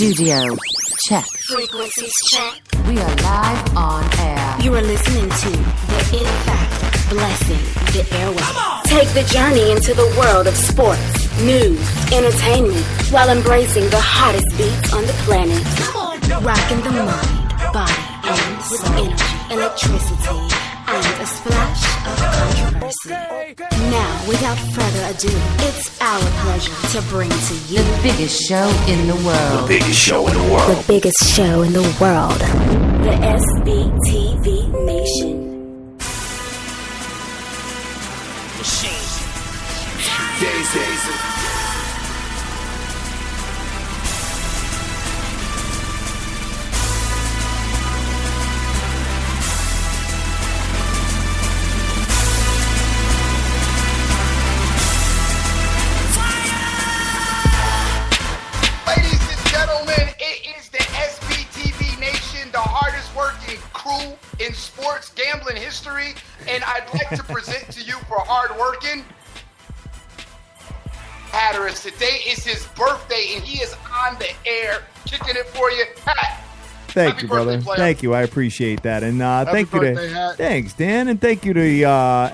Studio check. Frequencies check. We are live on air. You are listening to the In Fact Blessing the Airwaves. Take the journey into the world of sports, news, entertainment, while embracing the hottest beats on the planet. Rocking the mind, body, and with energy, electricity, and a splash of controversy. Now, without further ado, it's our pleasure to bring to you The biggest show in the world. The biggest show in the world. the biggest show in the world, the SBTV Nation. Days. Ladies and gentlemen, it is the SBTV Nation, the hardest working crew in sports gambling history, and I'd like to present to you for hard working Hatteras. Today is his birthday, and he is on the air kicking it for you. Pat, Thank happy you, brother. birthday, player. Thank you. I appreciate that. And thank you birthday, to Hat. thanks, Dan, and thank you to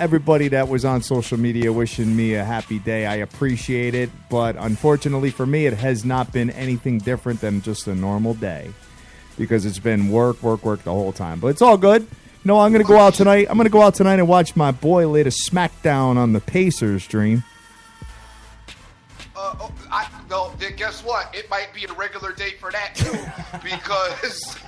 everybody that was on social media wishing me a happy day. I appreciate it, but unfortunately for me, it has not been anything different than just a normal day because it's been work the whole time. But it's all good. No, I'm going to go out tonight. I'm going to go out tonight and watch my boy lay the smackdown on the Pacers, Dream. Well, then guess what? It might be a regular day for that too, because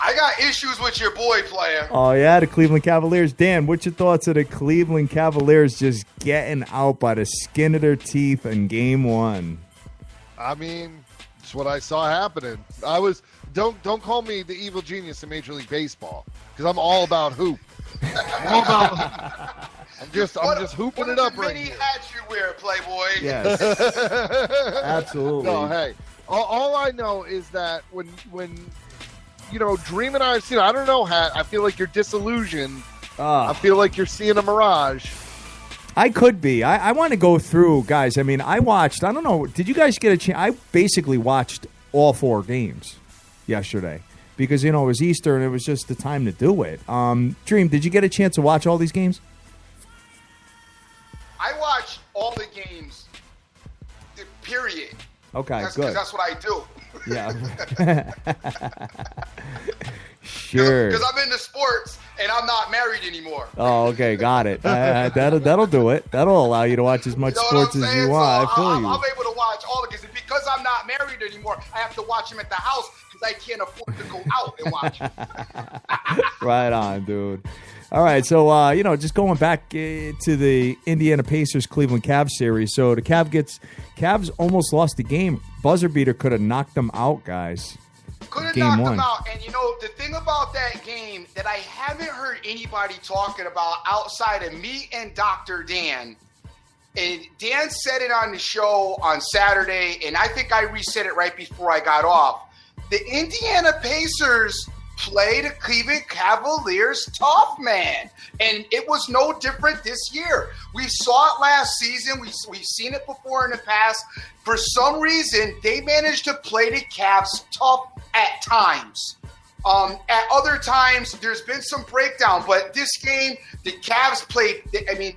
I got issues with your boy, player. Oh, yeah, the Cleveland Cavaliers. Dan, what's your thoughts of the Cleveland Cavaliers just getting out by the skin of their teeth in Game 1? I mean, it's what I saw happening. Don't call me the evil genius in Major League Baseball because I'm all about hoop. I'm just hooping it up right Many here. hats you wear, Playboy. Yes. Absolutely. No, hey, all I know is that when Dream and I have seen, I don't know, Hat, I feel like you're disillusioned. I feel like you're seeing a mirage. I could be. I want to go through, guys. I mean, I don't know, did you guys get a chance? I basically watched all 4 games yesterday because, it was Easter and it was just the time to do it. Dream, did you get a chance to watch all these games? I watch all the games, period. Okay, That's good. because that's what I do. Yeah. Sure. Because I'm into sports and I'm not married anymore. Oh, okay, got it. That'll do it. That'll allow you to watch as much You know what sports I'm as saying? you want. So I feel I'm you. able to watch all the games. And because I'm not married anymore, I have to watch them at the house because I can't afford to go out and watch them. Right on, dude. All right, so, just going back to the Indiana Pacers Cleveland Cavs series. So the Cavs almost lost the game. Buzzer beater could have knocked them out, guys. Could have Game knocked 1. them out. And, the thing about that game that I haven't heard anybody talking about outside of me and Dr. Dan, and Dan said it on the show on Saturday, and I think I reset it right before I got off. The Indiana Pacers play the Cleveland Cavaliers tough, man. And it was no different this year. We saw it last season. We've seen it before in the past. For some reason, they managed to play the Cavs tough at times. At other times, there's been some breakdown. But this game, the Cavs played, the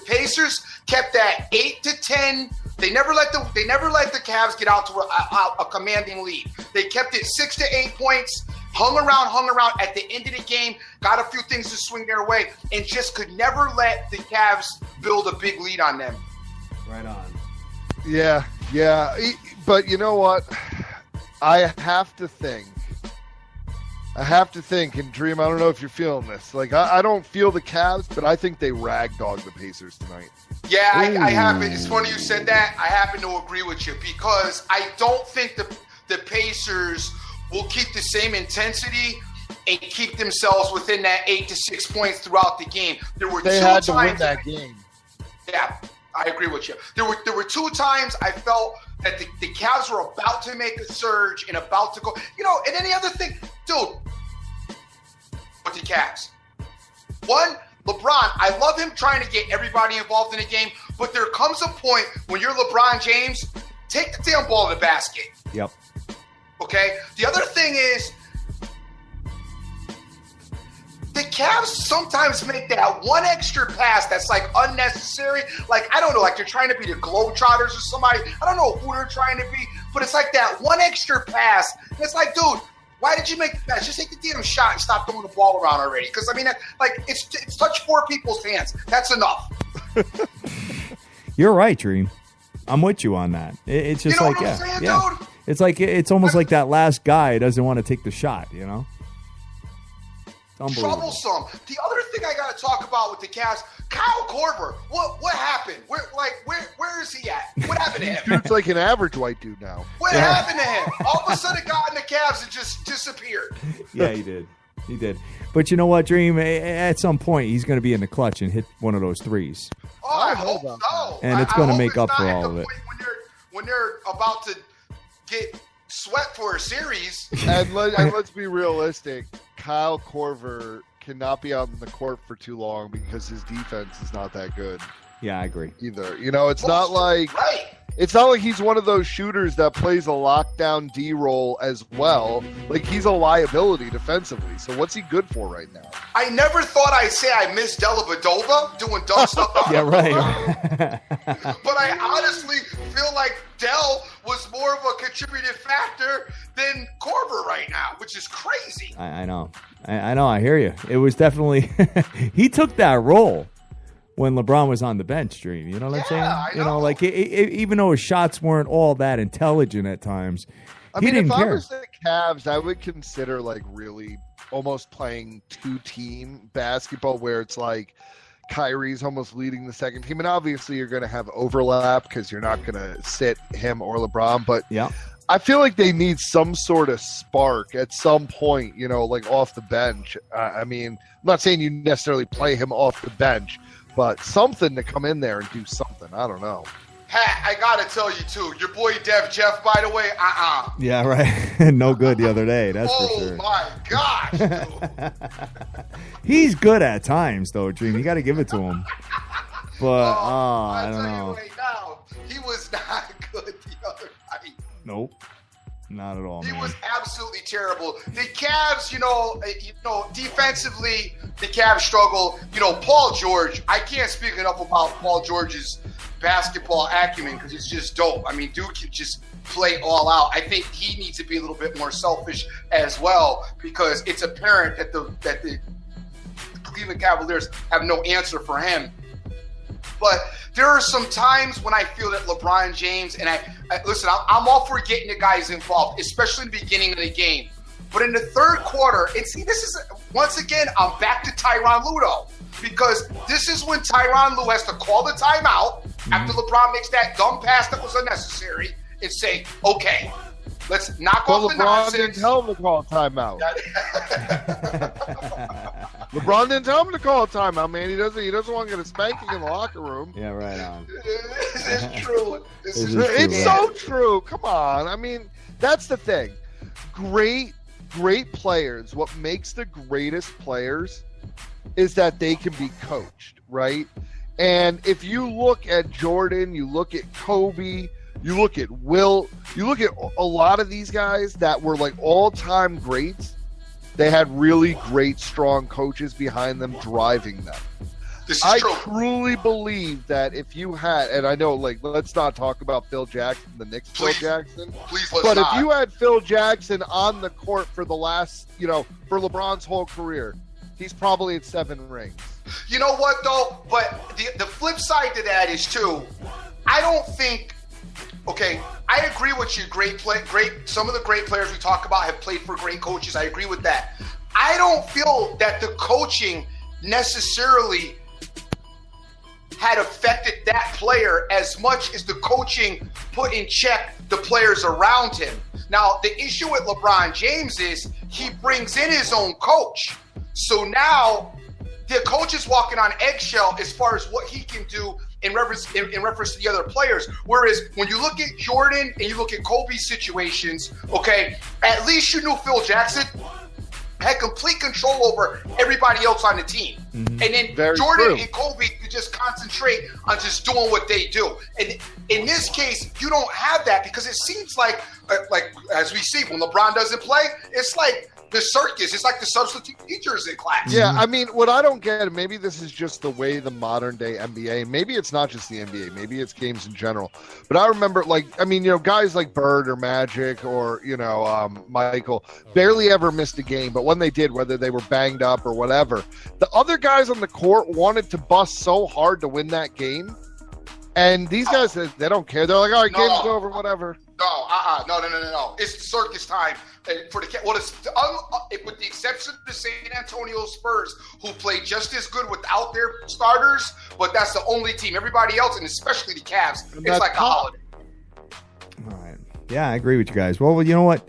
Pacers kept that 8-10. They never let the Cavs get out to a commanding lead. They kept it 6 to 8 points, hung around at the end of the game, got a few things to swing their way, and just could never let the Cavs build a big lead on them. Right on. Yeah. But you know what? I have to think, and Dream, I don't know if you're feeling this. Like, I don't feel the Cavs, but I think they ragdogged the Pacers tonight. Yeah, I happen. It's funny you said that. I happen to agree with you because I don't think the Pacers will keep the same intensity and keep themselves within that 8 to 6 points throughout the game. They had to win that game. Yeah, I agree with you. There were 2 times I felt that the Cavs were about to make a surge and about to go. And any other thing, dude, with the Cavs. One, LeBron, I love him trying to get everybody involved in the game, but there comes a point when you're LeBron James take the damn ball to the basket. Yep. Okay? The other thing is, the Cavs sometimes make that one extra pass that's like unnecessary. Like, I don't know, like they're trying to be the Globetrotters or somebody. I don't know who they're trying to be, but it's like that one extra pass. And it's like, dude, why did you make the pass? Just take the damn shot and stop throwing the ball around already. Because, I mean, like, it's touched 4 people's hands. That's enough. You're right, Dream. I'm with you on that. It's just You know like, what I'm saying, yeah. dude? It's like, it's almost like that last guy doesn't want to take the shot, you know? Unbelievable. Troublesome. The other thing I got to talk about with the Cavs, Kyle Korver. What happened? Where is he at? What happened to him? Dude's like an average white dude now. What happened to him? All of a sudden, got in the Cavs and just disappeared. Yeah, he did. He did. But you know what, Dream? At some point, he's going to be in the clutch and hit one of those threes. Oh, I hope so. And it's I going to hope make it's up not for at all the of it. point when they're about to get swept for a series. And let's be realistic. Kyle Korver cannot be out on the court for too long because his defense is not that good Yeah, I agree. either. You know, it's not like Right. it's not like he's one of those shooters that plays a lockdown D role as well. Like, he's a liability defensively. So what's he good for right now? I never thought I'd say I miss Dellavedova doing dumb stuff. Yeah, right. But I honestly feel like Dell was more of a contributing factor than Korver right now, which is crazy. I know. I know. I hear you. It was definitely he took that role when LeBron was on the bench, Dream. You know what I'm saying? I You know, know. like even though his shots weren't all that intelligent at times, I he mean, didn't if care. I was the Cavs, I would consider like really almost playing 2-team basketball where it's like Kyrie's almost leading the second team. And obviously you're going to have overlap because you're not going to sit him or LeBron. But Yeah. I feel like they need some sort of spark at some point, you know, like off the bench. I mean, I'm not saying you necessarily play him off the bench, but something to come in there and do something. I don't know. Pat, I gotta tell you too, your boy Dev Jeff, by the way, Yeah, right. No good the other day. That's for Oh sure. my gosh, dude. He's good at times, though, Dream. You got to give it to him. But I I'll don't tell know. you right now, he was not good the other night. Nope, not at all, He man. was absolutely terrible. The Cavs, defensively, the Cavs struggle. You know, Paul George, I can't speak enough about Paul George's basketball acumen because it's just dope. I mean, dude can just play all out. I think he needs to be a little bit more selfish as well because it's apparent that the Cleveland Cavaliers have no answer for him. But there are some times when I feel that LeBron James, and I listen, I'm all for getting the guys involved, especially in the beginning of the game. But in the third quarter, and see, this is, once again, I'm back to Tyronn Lue, because this is when Tyronn Lue has to call the timeout after LeBron makes that dumb pass that was unnecessary and say, okay, let's knock Well, off the LeBron didn't nonsense. tell him to call a timeout. LeBron didn't tell him to call a timeout, man. He doesn't want to get a spanking in the locker room. Yeah, right on. This is true. This is It is true. true. It's so true. Come on. I mean, that's the thing. Great players. What makes the greatest players is that they can be coached, right? And if you look at Jordan, you look at Kobe, you look at Wilt, you look at a lot of these guys that were like all-time greats, they had really great, strong coaches behind them driving them. This is I true. truly believe that if you had, and I know, like, let's not talk about Phil Jackson, the Knicks Please. Phil Jackson, Please let's but not. if you had Phil Jackson on the court for the last, for LeBron's whole career, he's probably at 7 rings. You know what, though? But the flip side to that is, too, I don't think – okay, I agree with you. Some of the great players we talk about have played for great coaches. I agree with that. I don't feel that the coaching necessarily had affected that player as much as the coaching put in check the players around him. Now, the issue with LeBron James is he brings in his own coach. So now the coach is walking on eggshell as far as what he can do in reference to the other players. Whereas when you look at Jordan and you look at Kobe's situations, okay, at least you knew Phil Jackson. had complete control over everybody else on the team. And then Very Jordan true. and Kobe could just concentrate on just doing what they do. And in this case, you don't have that because it seems like as we see, when LeBron doesn't play, it's like the circus. It's like the substitute teachers in class. Yeah, I mean, what I don't get, maybe this is just the way the modern day NBA, maybe it's not just the NBA, maybe it's games in general. But I remember, guys like Bird or Magic or, Michael barely ever missed a game. But when they did, whether they were banged up or whatever, the other guys on the court wanted to bust so hard to win that game. And these guys, they don't care. They're like, all right, game's over, whatever. No. It's the circus time for the with the exception of the San Antonio Spurs, who play just as good without their starters, but that's the only team. Everybody else, and especially the Cavs, it's like a holiday. All right. Yeah, I agree with you guys. Well, you know what?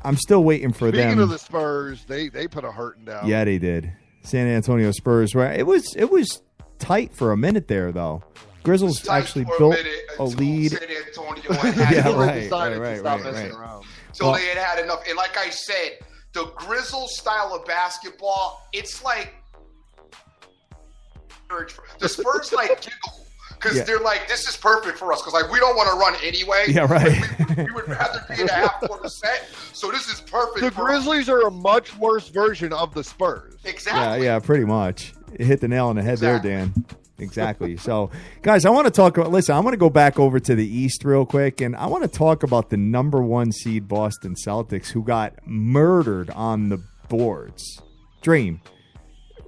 I'm still waiting for them. Speaking of the Spurs, they put a hurting down. Yeah, they did. San Antonio Spurs. Right? It was tight for a minute there, though. Grizzlies actually built a lead. San Antonio had Yeah, They decided to stop messing around. So they had enough. And like I said, the Grizzlies style of basketball, it's like the Spurs giggle because they're like, this is perfect for us because we don't want to run anyway. Yeah, right. We would rather be in a half-court set. So this is perfect. The Grizzlies are a much worse version of the Spurs. Exactly. Yeah, pretty much. You hit the nail on the head there, Dan. Exactly. So, guys, I want to talk about. Listen, I want to go back over to the East real quick, and I want to talk about the number 1 seed Boston Celtics, who got murdered on the boards. Dream.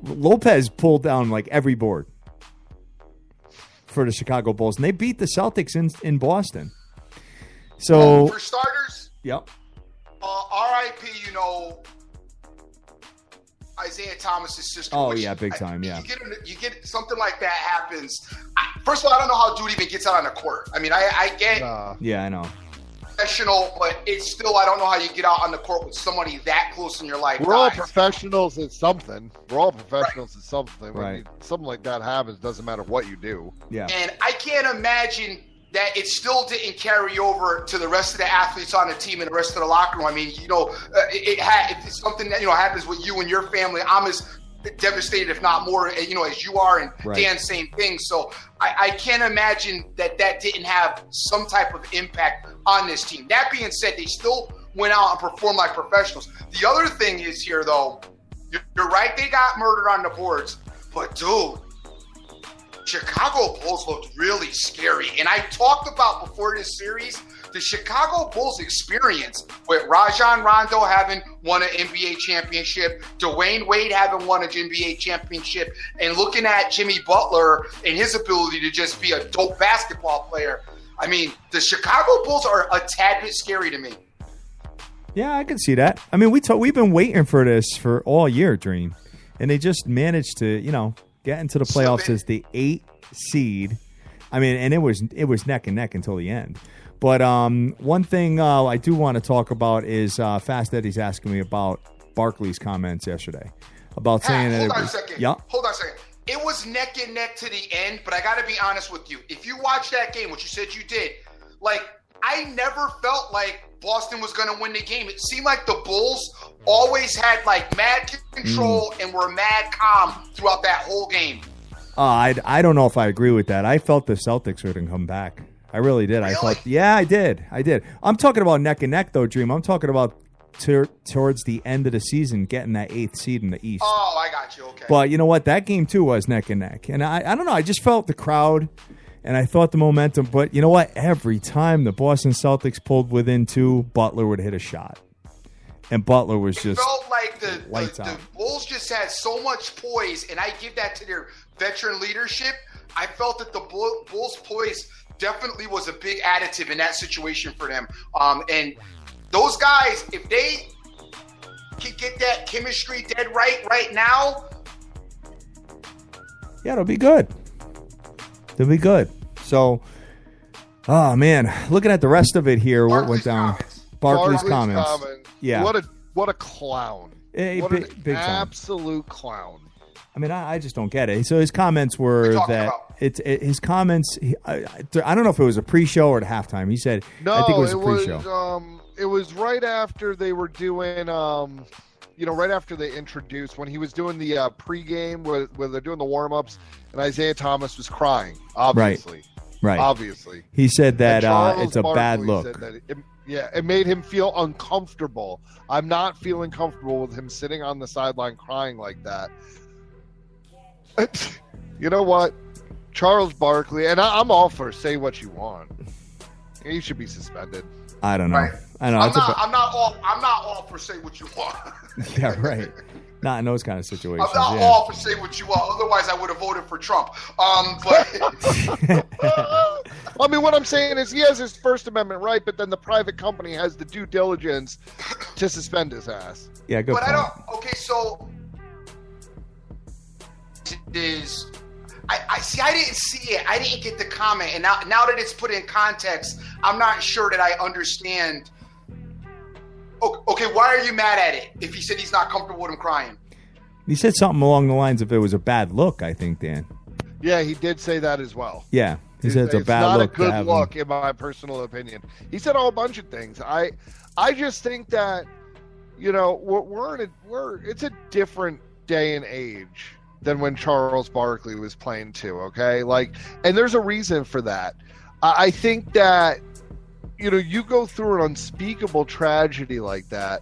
Lopez pulled down every board for the Chicago Bulls, and they beat the Celtics in Boston. So, for starters, yep. R.I.P. Isaiah Thomas's sister. Oh, yeah, big time, yeah. You get something like that happens. First of all, I don't know how dude even gets out on the court. I mean, I get yeah, I know. professional, but it's still, I don't know how you get out on the court with somebody that close in your life. We're all professionals at something. At something. Right. When something like that happens, doesn't matter what you do. Yeah. And I can't imagine that it still didn't carry over to the rest of the athletes on the team and the rest of the locker room. I mean, if it's something that, happens with you and your family, I'm as devastated, if not more, as you are, and right. Dan, same thing. So I can't imagine that didn't have some type of impact on this team. That being said, they still went out and performed like professionals. The other thing is here, though, you're right, they got murdered on the boards, but dude, Chicago Bulls looked really scary. And I talked about before this series, the Chicago Bulls experience with Rajon Rondo having won an NBA championship, Dwayne Wade having won an NBA championship, and looking at Jimmy Butler and his ability to just be a dope basketball player. I mean, the Chicago Bulls are a tad bit scary to me. Yeah, I can see that. I mean, we've been waiting for this for all year, Dream. And they just managed to, get into the playoffs as the 8th seed. I mean, and it was neck and neck until the end. But one thing I do want to talk about is Fast Eddie's asking me about Barkley's comments yesterday about saying that hold on a second. Yeah. Hold on a second. It was neck and neck to the end, but I got to be honest with you. If you watch that game, which you said you did, I never felt like Boston was going to win the game. It seemed like the Bulls always had mad control and were mad calm throughout that whole game. I don't know if I agree with that. I felt the Celtics were going to come back. I really did. Really? I did. I'm talking about neck and neck, though, Dream. I'm talking about towards the end of the season getting that 8th seed in the East. Oh, I got you. Okay. But you know what? That game, too, was neck and neck. And I don't know. I just felt the crowd, and I thought the momentum. But you know what? Every time the Boston Celtics pulled within 2, Butler would hit a shot. And Butler was just felt like lights the out. Bulls just had so much poise, and I give that to their veteran leadership. I felt that the Bulls' poise definitely was a big additive in that situation for them. And those guys, if they can get that chemistry dead right now, yeah, it'll be good. It'll be good. So, oh man, looking at the rest of it here, what went down? Barkley's comments. Yeah, what a clown. What an big time. Absolute clown. I mean, I just don't get it. So his comments were that his comments. I don't know if it was a pre-show or at halftime. He said, No, I think it was a pre-show. It was right after they were doing, right after they introduced, when he was doing the pregame where they're doing the warm-ups, and Isaiah Thomas was crying, obviously. Right. Obviously. He said that And it's a Charles bad Barkley look. said that it made him feel uncomfortable. I'm not feeling comfortable with him sitting on the sideline crying like that. You know what? Charles Barkley, and I'm all for say what you want. He should be suspended. I don't know. Right. I know. I'm not all for say what you want. Yeah, right. Not in those kind of situations. I'm not all for say what you want. Otherwise, I would have voted for Trump. But I mean, what I'm saying is he has his First Amendment right, but then the private company has the due diligence to suspend his ass. Yeah, good but point. I don't. Okay, so is I see. I didn't see it. I didn't get the comment, and now that it's put in context, I'm not sure that I understand. Okay, why are you mad at it? If he said he's not comfortable with him crying, He said something along the lines of it was a bad look, I think, Dan. Yeah, he did say that as well. Yeah. He said it's a bad not look. a good to have look, him. in my personal opinion. He said a whole bunch of things. I just think that, it's a different day and age than when Charles Barkley was playing too. Okay, and there's a reason for that. I think that, you go through an unspeakable tragedy like that.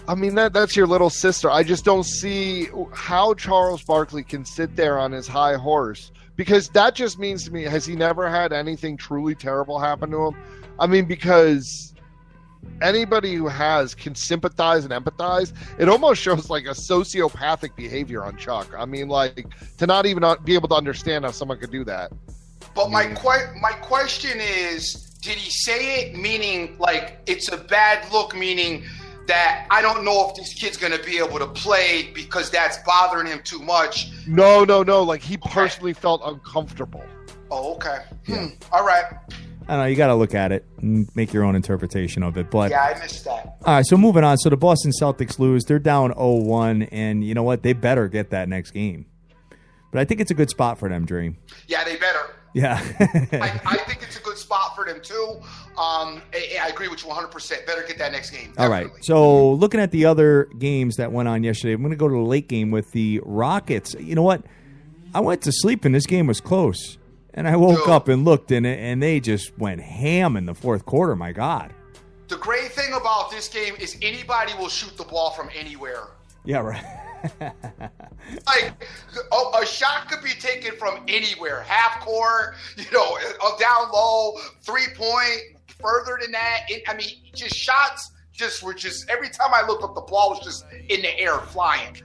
I mean, that's your little sister. I just don't see how Charles Barkley can sit there on his high horse, because that just means to me, has he never had anything truly terrible happen to him? I mean, because anybody who has can sympathize and empathize. It almost shows like a sociopathic behavior on Chuck. I mean, to not even be able to understand how someone could do that. but my question is, did he say it meaning like it's a bad look, meaning that I don't know if this kid's going to be able to play because that's bothering him too much? No. Like, he personally felt uncomfortable. Oh, okay. All right. I don't know. You got to look at it and make your own interpretation of it. But Yeah, I missed that. all right, so moving on. So the Boston Celtics lose. They're down 0-1, and you know what? They better get that next game. But I think it's a good spot for them, Dream. Yeah, they better. Yeah. I think it's a good spot for them too. I agree with you 100%. Better get that next game. All right. Definitely. So looking at the other games that went on yesterday, I'm going to go to the late game with the Rockets. You know what? I went to sleep and this game was close. And I woke up and looked in it, and they just went ham in the fourth quarter. My God. The great thing about this game is anybody will shoot the ball from anywhere. Yeah, right. Like, a shot could be taken from anywhere. Half court, down low, 3-point, further than that. Just shots were every time I looked up, the ball was just in the air flying.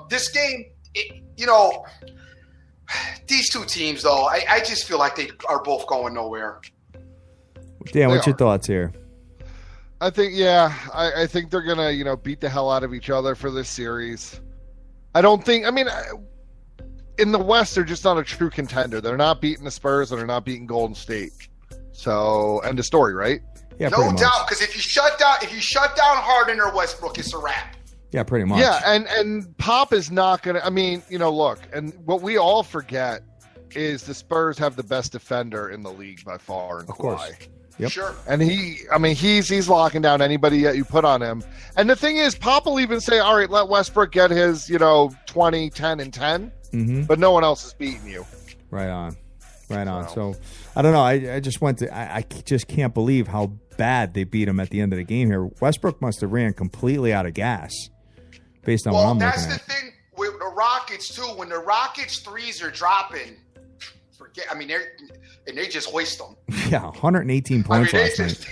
This game, these two teams, though, I just feel like they are both going nowhere. Dan, what's your thoughts here? I think, I think they're going to, beat the hell out of each other for this series. I don't think, in the West, they're just not a true contender. They're not beating the Spurs and they're not beating Golden State. So, end of story, right? Yeah, no pretty much. doubt, because if you shut down Harden or Westbrook, it's a wrap. Yeah, pretty much. Yeah, and Pop is not going to, look, and what we all forget is the Spurs have the best defender in the league by far. Of course. Kawhi. Yep. Sure. And he's locking down anybody that you put on him. And the thing is, Pop will even say, all right, let Westbrook get his, 20, 10, and 10, but no one else is beating you. Right on. So, I don't know. I just I just can't believe how bad they beat him at the end of the game here. Westbrook must have ran completely out of gas based on what I'm looking at. Well, that's the thing with the Rockets, too. When the Rockets threes are dropping, they just hoist them. Yeah, 118 points last night.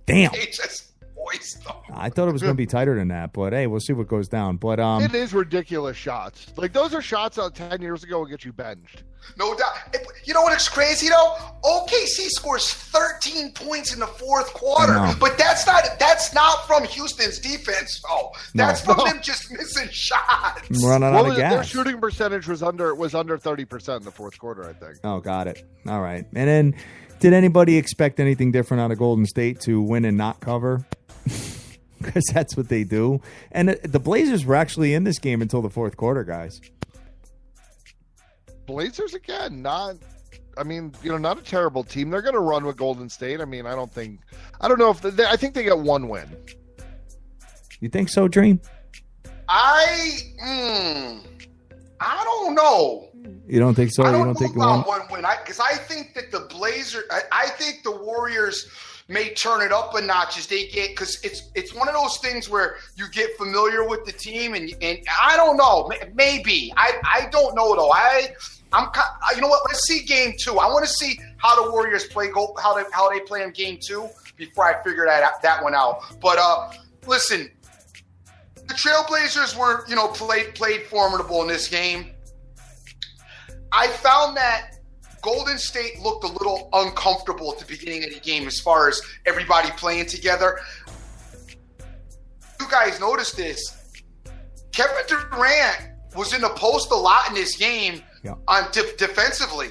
Damn. They just hoist them. I thought it was going to be tighter than that, but hey, we'll see what goes down. But It is ridiculous shots. Like, those are shots out 10 years ago will get you benched. No doubt. You know what's crazy, though? OKC scores 13 points in the fourth quarter, but that's not from Houston's defense, though. That's from them just missing shots. Running out of gas. Their shooting percentage was under 30% in the fourth quarter, I think. Oh, got it. All right. And then, did anybody expect anything different out of Golden State to win and not cover? Because that's what they do. And the Blazers were actually in this game until the fourth quarter, guys. Blazers again, not a terrible team. They're going to run with Golden State. I think they get one win. You think so, Dream? I don't know. You don't think so? I You don't don't know think about one? one win. Because I think that the Blazers, I think the Warriors may turn it up a notch as they get, because it's one of those things where you get familiar with the team, and I don't know, maybe I don't know though. You know what? Let's see game 2. I want to see how the Warriors play, how they play in game 2 before I figure that one out. But listen, the Trailblazers were played formidable in this game. I found that Golden State looked a little uncomfortable at the beginning of the game as far as everybody playing together. You guys noticed this. Kevin Durant was in the post a lot in this game defensively.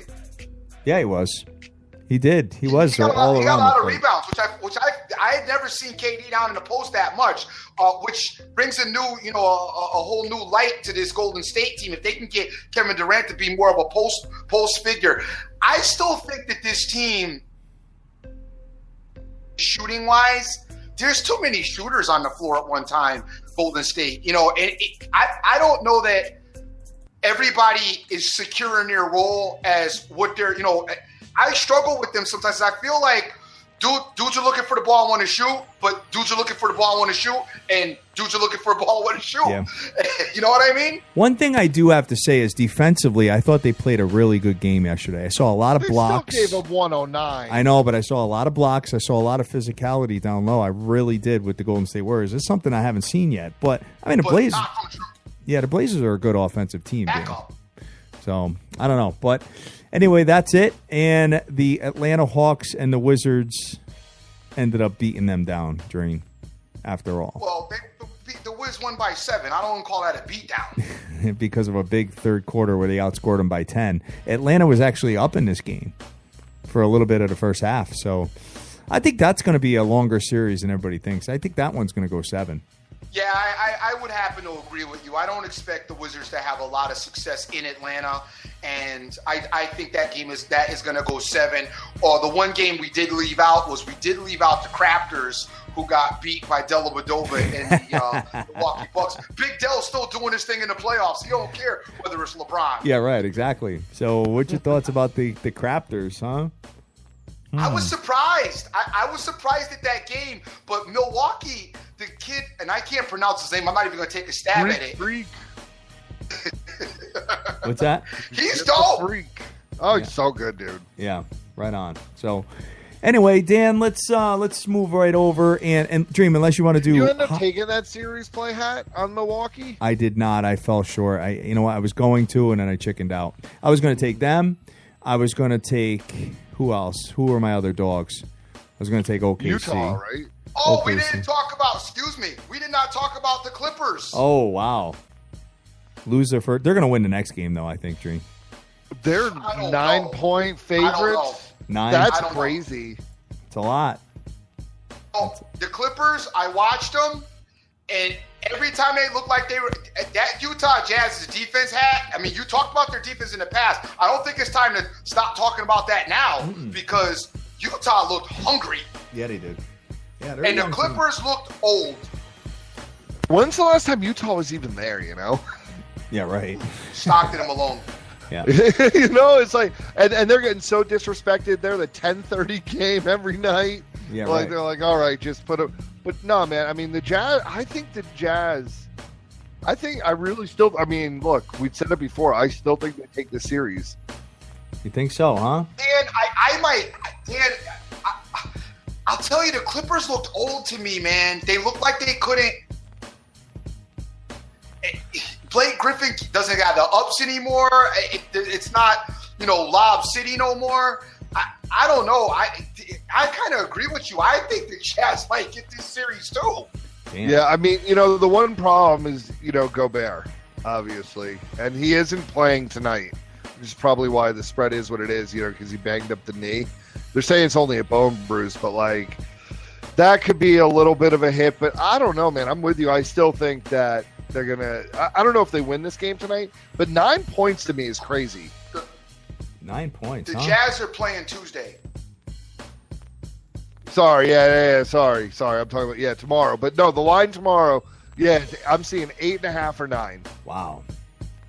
Yeah, he was. He did. He was all around. He got a lot of the rebounds, which I had never seen KD down in the post that much, which brings a new, a whole new light to this Golden State team. If they can get Kevin Durant to be more of a post figure, I still think that this team, shooting wise, there's too many shooters on the floor at one time. Golden State, I don't know that everybody is secure in their role as what they're, I struggle with them sometimes. I feel like dudes are looking for the ball and want to shoot, but dudes are looking for the ball and want to shoot, and dudes are looking for the ball and want to shoot. Yeah. You know what I mean? One thing I do have to say is defensively, I thought they played a really good game yesterday. I saw a lot of blocks. They still gave up 109. I know, but I saw a lot of blocks. I saw a lot of physicality down low. I really did with the Golden State Warriors. It's something I haven't seen yet. But, I mean, the Blazers. Yeah, the Blazers are a good offensive team. So, I don't know. But anyway, that's it. And the Atlanta Hawks and the Wizards ended up beating them down after all. Well, the Wiz won by 7. I don't call that a beatdown. Because of a big third quarter where they outscored them by 10. Atlanta was actually up in this game for a little bit of the first half. So I think that's going to be a longer series than everybody thinks. I think that one's going to go 7. Yeah, I would happen to agree with you. I don't expect the Wizards to have a lot of success in Atlanta, and I think that game is going to go 7. Or the one game we did leave out the Crafters, who got beat by Dellavedova and the Milwaukee Bucks. Big Dell's still doing his thing in the playoffs. He don't care whether it's LeBron. Yeah, right, exactly. So what's your thoughts about the Crafters, huh? I was surprised. I was surprised at that game, but Milwaukee, the kid, and I can't pronounce his name. I'm not even going to take a stab at it. Freak. What's that? He's dope. Freak. Oh, he's so good, dude. Yeah, right on. So anyway, Dan, let's move right over and Dream, unless you want to do. You end up taking that series play hat on Milwaukee? I did not. I fell short. I was going to, and then I chickened out. I was going to take them. I was going to take who else? Who were my other dogs? I was going to take OKC. Utah, right? Oh, OKC. we didn't talk about. Excuse me. We did not talk about the Clippers. Oh wow. Lose their first. They're going to win the next game, though. I think, Dream. They're I don't 9-point I don't know. favorites. 9. That's I don't know. crazy. It's a lot. Oh, the Clippers, I watched them, and every time they looked like they were that Utah Jazz's defense hat. I mean, you talked about their defense in the past. I don't think it's time to stop talking about that now because Utah looked hungry, Yeah, they did. Yeah, and the Clippers looked old. When's the last time Utah was even there, you know? Yeah, right. Stockton and Malone. Yeah. You know, it's like, and they're getting so disrespected. They're the 10:30 game every night. Yeah, like, right. They're like, all right, just put up. But no, man, I mean, the Jazz, I really still, I mean, look, we've said it before. I still think they take the series. You think so, huh? Dan, I'll tell you, the Clippers looked old to me, man. They looked like they couldn't. Blake Griffin doesn't have the ups anymore. It's not, Lob City no more. I don't know. I kind of agree with you. I think the Jazz might get this series too. Damn. Yeah, I mean, the one problem is, Gobert, obviously, and he isn't playing tonight, which is probably why the spread is what it is, because he banged up the knee. They're saying it's only a bone bruise, but like that could be a little bit of a hit. But I don't know, man. I'm with you. I still think that they're gonna. I don't know if they win this game tonight, but 9 points to me is crazy. 9 points. The huh? Jazz are playing Tuesday. Sorry, yeah. Sorry. I'm talking about tomorrow. But no, the line tomorrow. Yeah, I'm seeing 8.5 or 9 Wow.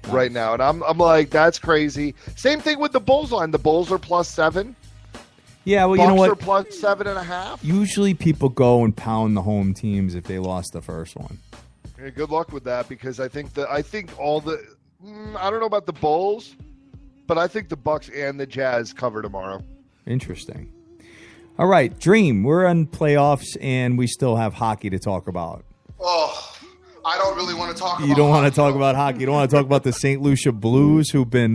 right now, and I'm like, that's crazy. Same thing with the Bulls line. The Bulls are +7. Yeah, well, Bucks you know are what? +7.5. Usually people go and pound the home teams if they lost the first one. Yeah, good luck with that, because I think I don't know about the Bulls, but I think the Bucks and the Jazz cover tomorrow. Interesting. All right, Dream, we're on playoffs, and we still have hockey to talk about. Oh, I don't really want to talk about You don't want to hockey. talk about hockey. You don't want to talk about the St. Lucia Blues, who've been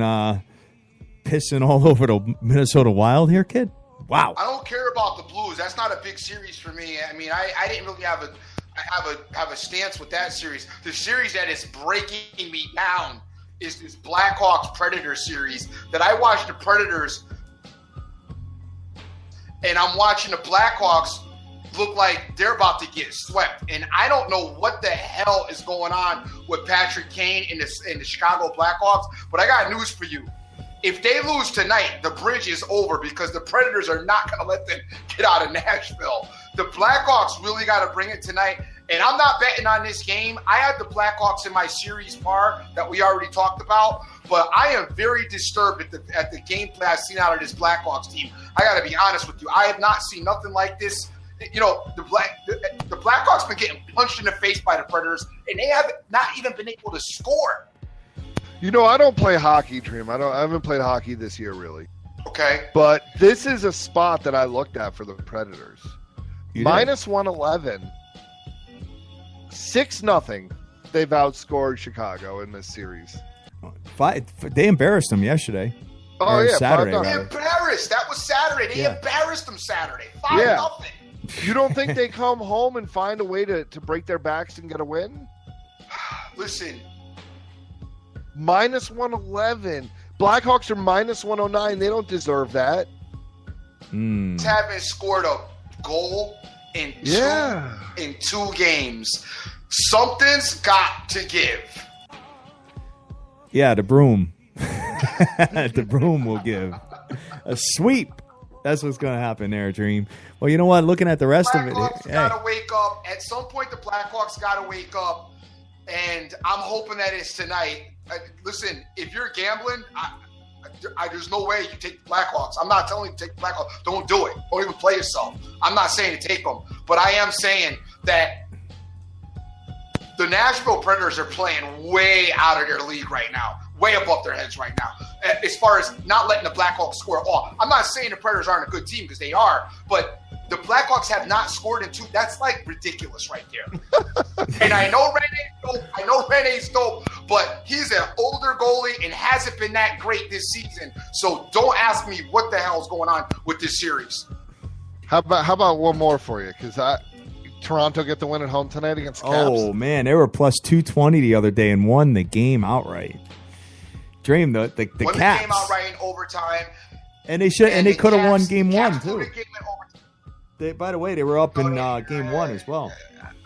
pissing all over the Minnesota Wild here, kid? Wow. I don't care about the Blues. That's not a big series for me. I mean, I didn't really have a stance with that series. The series that is breaking me down is this Blackhawks Predators series that I watched the Predators, and I'm watching the Blackhawks look like they're about to get swept. And I don't know what the hell is going on with Patrick Kane and the Chicago Blackhawks, but I got news for you. If they lose tonight, the bridge is over, because the Predators are not going to let them get out of Nashville. The Blackhawks really got to bring it tonight. And I'm not betting on this game. I had the Blackhawks in my series par that we already talked about, but I am very disturbed at the gameplay I've seen out of this Blackhawks team. I got to be honest with you. I have not seen nothing like this. You know, the Blackhawks been getting punched in the face by the Predators, and they have not even been able to score. You know, I don't play hockey, Dream. I haven't played hockey this year, really. Okay. But this is a spot that I looked at for the Predators. You did? Minus 111. 6-0. They've outscored Chicago in this series. They embarrassed them yesterday. Oh, Or yeah. Saturday, 5-0. rather. Embarrassed. That was Saturday. They Yeah. embarrassed them Saturday. 5-0. Yeah. You don't think they come home and find a way to break their backs and get a win? Listen, Minus 111. Blackhawks are minus 109. They don't deserve that. haven't scored a goal in two games. Something's got to give. Yeah, the broom. The broom will give. A sweep. That's what's going to happen there, Dream. Well, you know what? Looking at the rest of it. Blackhawks got to wake up. At some point, the Blackhawks got to wake up, and I'm hoping that it's tonight. Listen, if you're gambling, there's no way you take the Blackhawks. I'm not telling you to take the Blackhawks. Don't do it. Don't even play yourself. I'm not saying to take them, but I am saying that the Nashville Predators are playing way out of their league right now, way above their heads right now, as far as not letting the Blackhawks score at all. I'm not saying the Predators aren't a good team, because they are, but the Blackhawks have not scored in two. That's like ridiculous right there. And I know Rene's dope, but he's an older goalie and hasn't been that great this season. So don't ask me what the hell's going on with this series. How about one more for you? Because Toronto get the win at home tonight against the Caps. Oh, man. They were plus 220 the other day and won the game outright. Dream, the Won Caps. the game outright in overtime. And they should, and they the could have won Caps- game Caps one, blew too. the game in overtime. By the way, they were up in game one as well.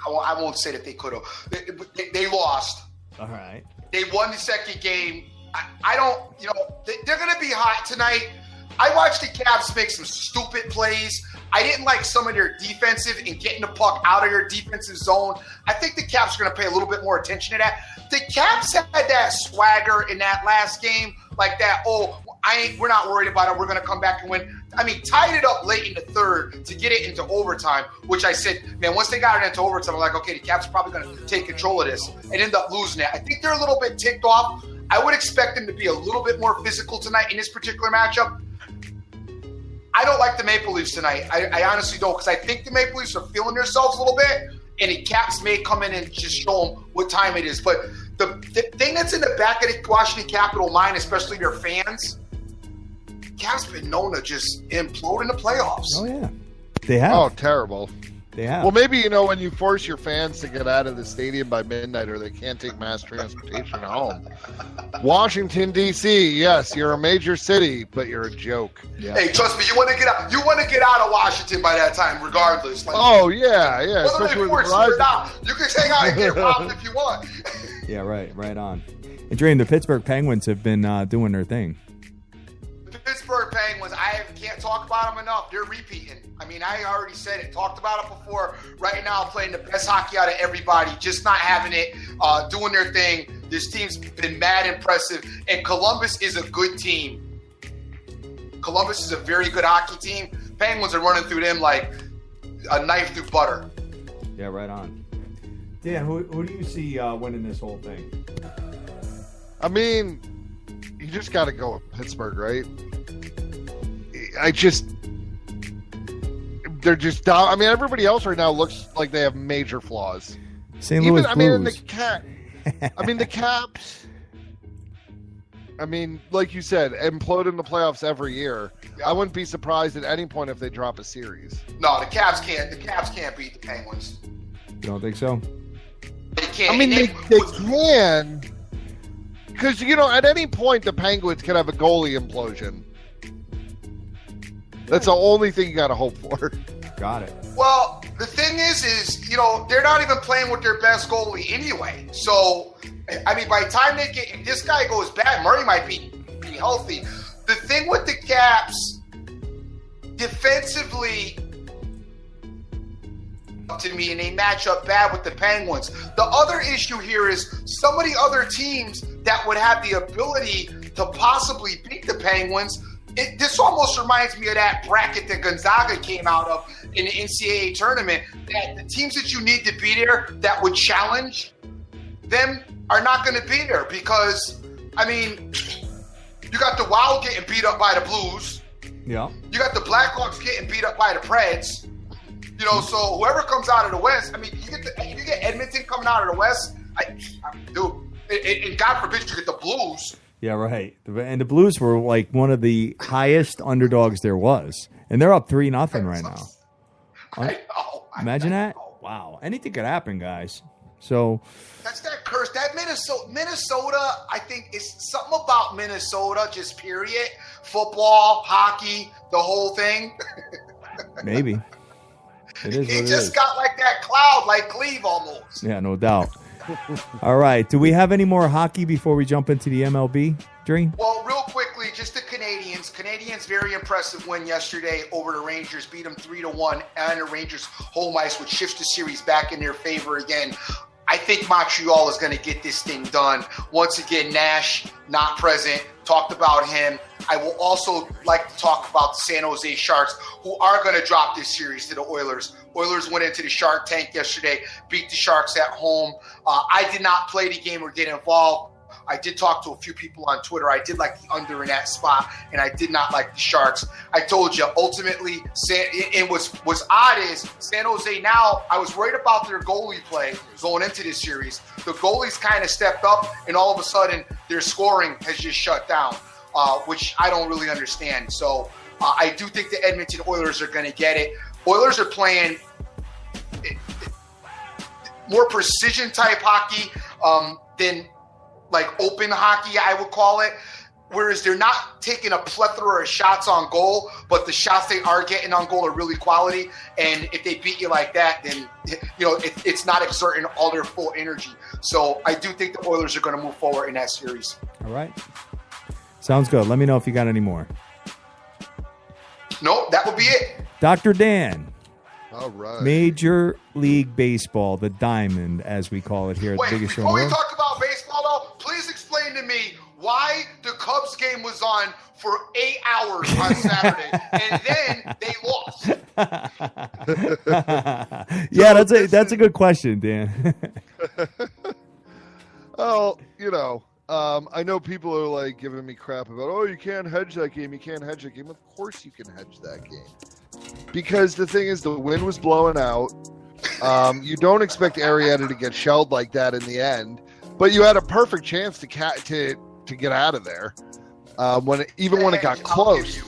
I won't say that they could have. They lost. All right. They won the second game. I don't, they're going to be hot tonight. I watched the Caps make some stupid plays. I didn't like some of their defensive and getting the puck out of their defensive zone. I think the Caps are going to pay a little bit more attention to that. The Caps had that swagger in that last game, like that, we're not worried about it. We're going to come back and win. I mean, tied it up late in the third to get it into overtime, which I said, man, once they got it into overtime, I'm like, okay, the Caps are probably going to take control of this and end up losing it. I think they're a little bit ticked off. I would expect them to be a little bit more physical tonight in this particular matchup. I don't like the Maple Leafs tonight. I honestly don't, because I think the Maple Leafs are feeling themselves a little bit, and the Caps may come in and just show them what time it is. But the thing that's in the back of the Washington Capitol mind, especially their fans, Caps been known to just implode in the playoffs. Oh, yeah. They have. Oh, terrible. They have. Well, maybe, when you force your fans to get out of the stadium by midnight, or they can't take mass transportation home. Washington, D.C., yes, you're a major city, but you're a joke. Yeah. Hey, trust me, you want to get out. You want to get out of Washington by that time, regardless. Like, Oh, yeah. whether Especially they with force you or Verizon. not, you can hang out and get robbed if you want. Yeah, right on. And Dream, the Pittsburgh Penguins have been doing their thing. The Pittsburgh Penguins, I can't talk about them enough. They're repeating. I mean, I already said it, talked about it before. Right now, playing the best hockey out of everybody, just not having it, doing their thing. This team's been mad impressive, and Columbus is a good team. Columbus is a very good hockey team. Penguins are running through them like a knife through butter. Yeah, right on. Dan, who do you see winning this whole thing? I mean, you just got to go with Pittsburgh, right? They're just. I mean, everybody else right now looks like they have major flaws. St. Louis Blues. I mean, the Caps. I mean, like you said, implode in the playoffs every year. Yeah. I wouldn't be surprised at any point if they drop a series. No, the Caps can't. The Caps can't beat the Penguins. You don't think so? They can't. I mean, they can. Because, at any point, the Penguins could have a goalie implosion. That's the only thing you got to hope for. Got it. Well, the thing is they're not even playing with their best goalie anyway. So, I mean, by the time if this guy goes bad, Murray might be healthy. The thing with the Caps, defensively, to me, and they match up bad with the Penguins. The other issue here is some of the other teams that would have the ability to possibly beat the Penguins. This almost reminds me of that bracket that Gonzaga came out of in the NCAA tournament, that the teams that you need to be there that would challenge them are not going to be there because, I mean, you got the Wild getting beat up by the Blues. Yeah. You got the Blackhawks getting beat up by the Preds. So whoever comes out of the West, I mean, you get Edmonton coming out of the West, dude, and God forbid you get the Blues. Yeah, right. And the Blues were like one of the highest underdogs there was. And they're up 3-0 right now. I know. Imagine that. Wow. Anything could happen, guys. So that's that curse. That Minnesota, I think it's something about Minnesota, just period. Football, hockey, the whole thing. maybe. It is what It it just is. got like that cloud, like Cleve almost. Yeah, no doubt. All right. Do we have any more hockey before we jump into the MLB, Dream? Well, real quickly, just the Canadians. Canadians, very impressive win yesterday over the Rangers. Beat them 3-1, and the Rangers home ice would shift the series back in their favor again. I think Montreal is going to get this thing done. Once again, Nash not present. Talked about him. I will also like to talk about the San Jose Sharks, who are going to drop this series to the Oilers. Oilers went into the Shark Tank yesterday, beat the Sharks at home. I did not play the game or get involved. I did talk to a few people on Twitter. I did like the under in that spot, and I did not like the Sharks. I told you, ultimately, and what's odd is San Jose now, I was worried about their goalie play going into this series. The goalies kind of stepped up, and all of a sudden, their scoring has just shut down, which I don't really understand. So I do think the Edmonton Oilers are going to get it. Oilers are playing more precision-type hockey than like open hockey, I would call it, whereas they're not taking a plethora of shots on goal, but the shots they are getting on goal are really quality, and if they beat you like that, then it's not exerting all their full energy. So I do think the Oilers are going to move forward in that series. All right. Sounds good. Let me know if you got any more. Nope, that would be it. Dr. Dan. All right. Major League Baseball, the Diamond, as we call it here at the Wait, biggest show in the before we world. talk about baseball, though, please explain to me why the Cubs game was on for 8 hours on Saturday, and then they lost. Yeah, that's a good question, Dan. Oh, I know people are like giving me crap about, oh, you can't hedge that game. You can't hedge that game. Of course you can hedge that game. Because the thing is, the wind was blowing out. You don't expect Arrieta to get shelled like that in the end, but you had a perfect chance to get out of there when it got close.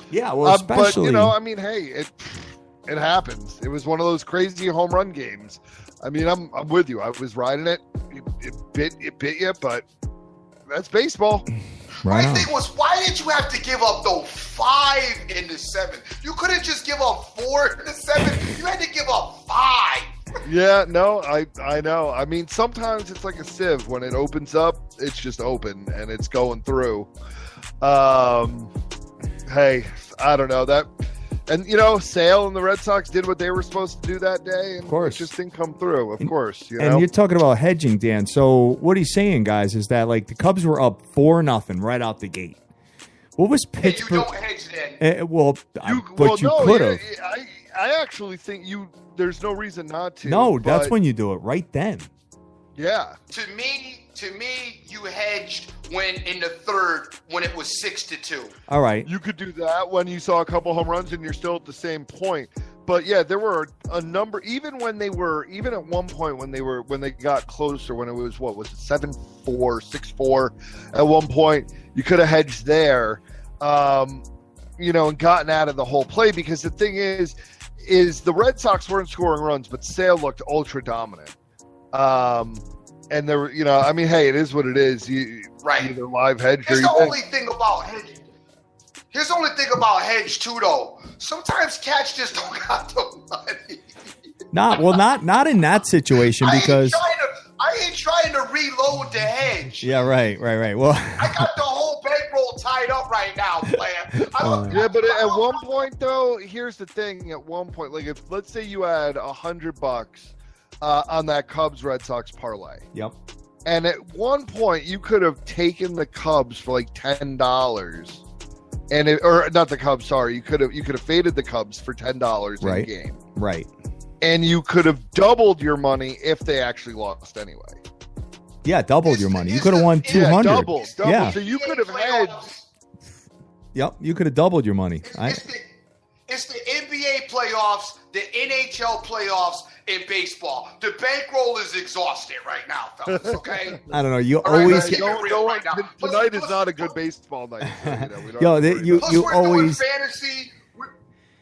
Yeah, well, especially. But I mean, hey, it happens. It was one of those crazy home run games. I mean, I'm with you. I was riding it. It bit you, but that's baseball. Right My on. thing was, why did you have to give up, though, 5 in the 7? You couldn't just give up 4 in the 7. You had to give up 5. Yeah, no, I know. I mean, sometimes it's like a sieve. When it opens up, it's just open and it's going through. Hey, I don't know. And Sale and the Red Sox did what they were supposed to do that day, and Of course. it just didn't come through. Of course, And you're talking about hedging, Dan. So what he's saying, guys, is that like the Cubs were up 4-0 right out the gate. What was And you Pittsburgh? don't hedge then. You could have. I actually think there's no reason not to. No, that's but- when you do it right then. Yeah. To me, you hedged when in the third when it was 6-2. All right. You could do that when you saw a couple home runs and you're still at the same point. But yeah, there were a number, even at one point when they got closer, when it was, 7-4, 6-4 at one point, you could have hedged there, and gotten out of the whole play, because the thing is the Red Sox weren't scoring runs, but Sale looked ultra dominant. And there were, hey, it is what it is. You either live hedge or Here's you the only thing about hedge. Here's the only thing about hedge too, though. Sometimes cats just don't got the money. Not in that situation, because I ain't trying to reload the hedge. yeah, right. Well, I got the whole bankroll tied up right now, player. Yeah, but at one point though, here's the thing. At one point, like if let's say you had $100 on that Cubs Red Sox parlay, yep. and at one point you could have taken the Cubs for like $10, or not the Cubs. Sorry, you could have faded the Cubs for $10 in game, Right. and you could have doubled your money if they actually lost anyway. Yeah, doubled your money. You could have won 200. Yeah, double. Yeah. So you could have hedged. Yep, you could have doubled your money. It's the NBA playoffs, the NHL playoffs in baseball. The bankroll is exhausted right now, fellas. Okay. I don't know. You All right, always guys, get. get real right now. Tonight is not a good baseball night. So, we don't Yo, have to worry you about Plus, we're always. doing fantasy. We're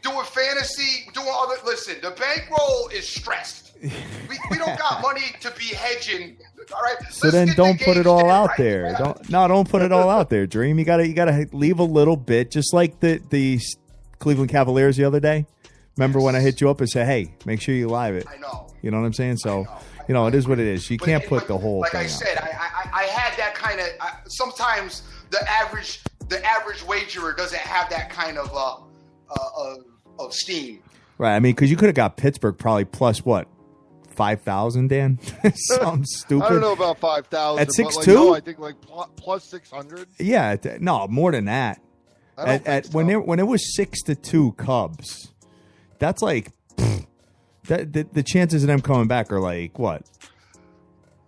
doing fantasy. Doing other. Listen, the bankroll is stressed. We don't got money to be hedging. All right. So Let's then get the don't put game it all started out right there. now. Don't put it all out there, Dream. You gotta leave a little bit, just like the Cleveland Cavaliers the other day. Remember when I hit you up and said, "Hey, make sure you live it." I know. You know what I'm saying? So, I know. it is what it is. You can't put the whole like thing I said, I had that kind of. Sometimes the average wagerer doesn't have that kind of steam. out. Right. I mean, because you could have got Pittsburgh probably plus what, 5,000, Dan? Something stupid. I don't know about 5,000. At but 6'2"? no, I think like plus 600. Yeah. No, more than that. I don't think so. When it was 6-2 Cubs, that's like the chances of them coming back are like what?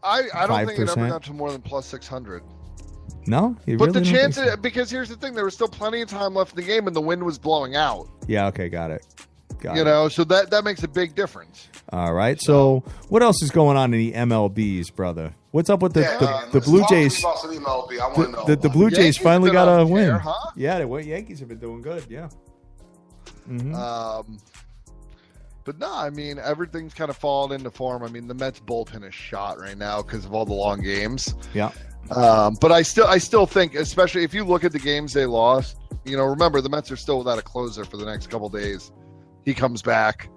I don't think it ever 5%? got to more than plus 600. No, you But really the don't think chances, so? because here's the thing, there was still plenty of time left in the game, and the wind was blowing out. Yeah. Okay. Got it. Got it. So that makes a big difference. All right. So what else is going on in the MLBs, brother? What's up with the Blue Jays? Talk to me about MLB. I want to know. The Blue Jays Yankees finally been got a on win. tear, huh? Yeah, the Yankees have been doing good. Yeah. Mm-hmm. But no, I mean, everything's kind of fallen into form. I mean, the Mets bullpen is shot right now because of all the long games. Yeah. But I still think, especially if you look at the games they lost, remember the Mets are still without a closer for the next couple days. He comes back,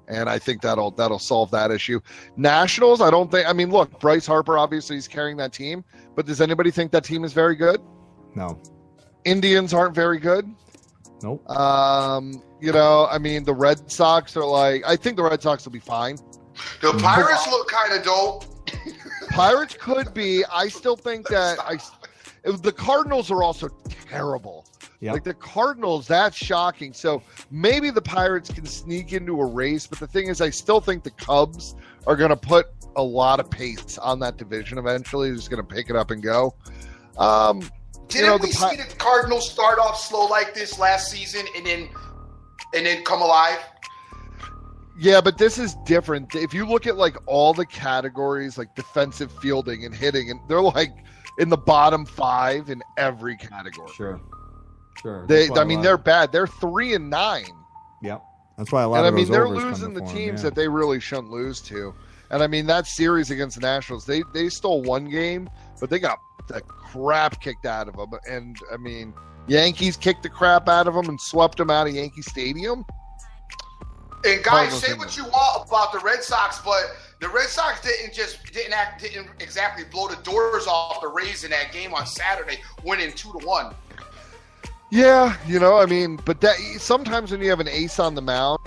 and I think that'll solve that issue. Nationals, I don't think. I mean, look, Bryce Harper obviously is carrying that team, but does anybody think that team is very good? No. Indians aren't very good. Nope. I mean, the Red Sox are I think the Red Sox will be fine. The Pirates look kind of dope. Pirates could be. I still think that the Cardinals are also terrible. Yeah. Like the Cardinals, that's shocking. So maybe the Pirates can sneak into a race, but the thing is, I still think the Cubs are going to put a lot of pace on that division eventually. They're just going to pick it up and go. Didn't we see the Cardinals start off slow like this last season and then come alive? Yeah, but this is different. If you look at all the categories, like defensive fielding and hitting, and they're in the bottom 5 in every category. Sure. They're bad. They're 3-9. Yep. That's why a lot And of I mean, those they're overs losing come the to form, teams yeah. that they really shouldn't lose to. And I mean, that series against the Nationals, they stole one game, but they got the crap kicked out of them. And I mean, Yankees kicked the crap out of them and swept them out of Yankee Stadium. And guys, say what you want about the Red Sox, but the Red Sox didn't exactly blow the doors off the Rays in that game on Saturday, winning 2-1. Yeah, I mean, but that sometimes when you have an ace on the mound,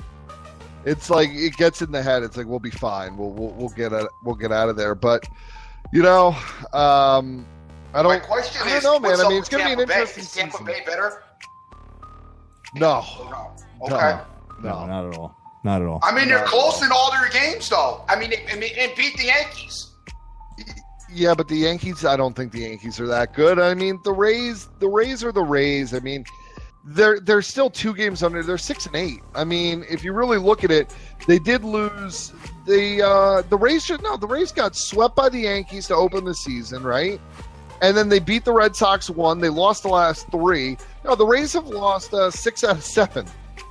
it's like it gets in the head. It's like we'll be fine. We'll get out of there. But I don't. My question I don't is, know, man. what's I up mean, with it's gonna be an Tampa Bay? interesting Is Tampa season. Bay better? No, No. Okay. No, not at all. Not at all. I mean, they're close in all their games, though. I mean, they beat the Yankees. Yeah, but the Yankees, I don't think the Yankees are that good. I mean, the Rays are the Rays. I mean, they're still 2 games under. They're 6-8. I mean, if you really look at it, they did lose. The Rays got swept by the Yankees to open the season, right? And then they beat the Red Sox 1. They lost the last 3. No, the Rays have lost 6 out of 7.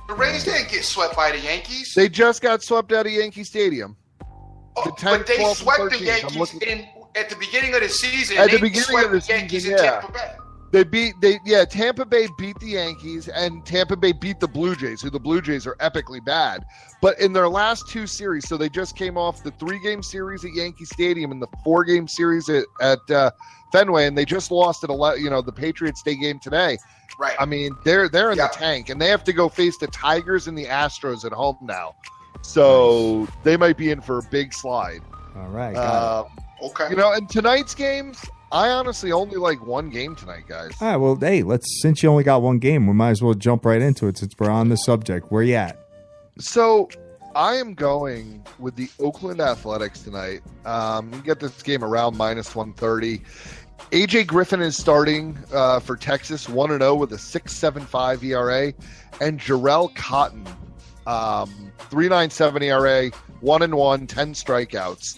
The Rays didn't get swept by the Yankees. They just got swept out of Yankee Stadium. Oh, the 10th, but they 12th, swept the 13th. Yankees at the beginning of the season. At the They beginning swept of the the Yankees season, in yeah. Tampa Bay. Tampa Bay beat the Yankees, and Tampa Bay beat the Blue Jays, who the Blue Jays are epically bad. But in their last 2 series, so they just came off the 3-game series at Yankee Stadium and the 4-game series at Fenway, and they just lost at the Patriots Day game today. Right. I mean, they're in Yeah. the tank, and they have to go face the Tigers and the Astros at home now. So they might be in for a big slide. All right. Got it. Okay. And tonight's games, I honestly only like one game tonight, guys. All right. Well, hey, since you only got one game, we might as well jump right into it since we're on the subject. Where you at? So I am going with the Oakland Athletics tonight. You get this game around -130. AJ Griffin is starting for Texas, 1-0 with a 6.75 ERA, and Jarrell Cotton, 3.97 ERA, 1-1, 10 strikeouts.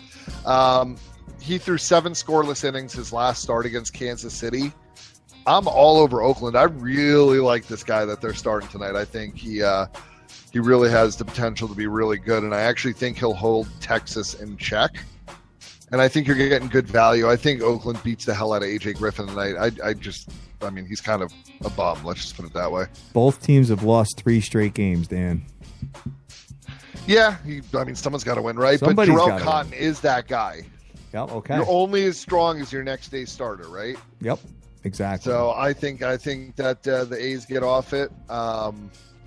He threw 7 scoreless innings his last start against Kansas City. I'm all over Oakland. I really like this guy that they're starting tonight. I think he really has the potential to be really good, and I actually think he'll hold Texas in check. And I think you're getting good value. I think Oakland beats the hell out of AJ Griffin tonight. I mean, he's kind of a bum. Let's just put it that way. Both teams have lost 3 straight games, Dan. Yeah, someone's got to win, right? Somebody's but Jarrell gotta Cotton is that guy. Yep. Okay. You're only as strong as your next day's starter, right? Yep. Exactly. So I think that the A's get off it.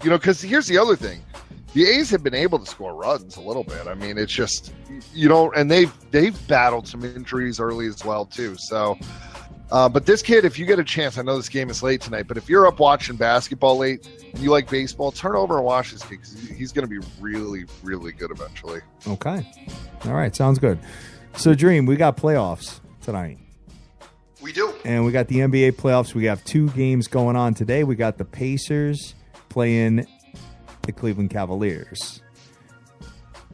Because here's the other thing. The A's have been able to score runs a little bit. I mean, it's just and they've battled some injuries early as well too. So, but this kid, if you get a chance, I know this game is late tonight, but if you're up watching basketball late and you like baseball, turn over and watch this kid because he's going to be really, really good eventually. Okay. All right. Sounds good. So, Dream, we got playoffs tonight. We do. And we got the NBA playoffs. We have 2 games going on today. We got the Pacers playing the Cleveland Cavaliers.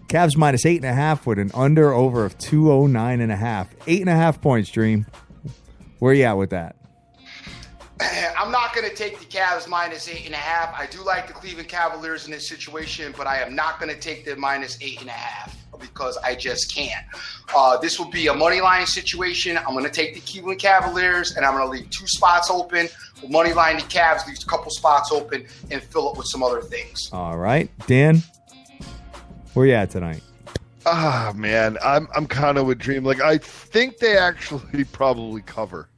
Cavs -8.5 with an under-over of 209.5. 8.5 points, Dream. Where you at with that? I'm not going to take the Cavs -8.5. I do like the Cleveland Cavaliers in this situation, but I am not going to take the -8.5 because I just can't. This will be a money line situation. I'm going to take the Cleveland Cavaliers, and I'm going to leave 2 spots open. Money line the Cavs, leaves a couple spots open, and fill it with some other things. All right. Dan, where you at tonight? Ah, man, I'm kind of with Dream. Like, I think they actually probably cover.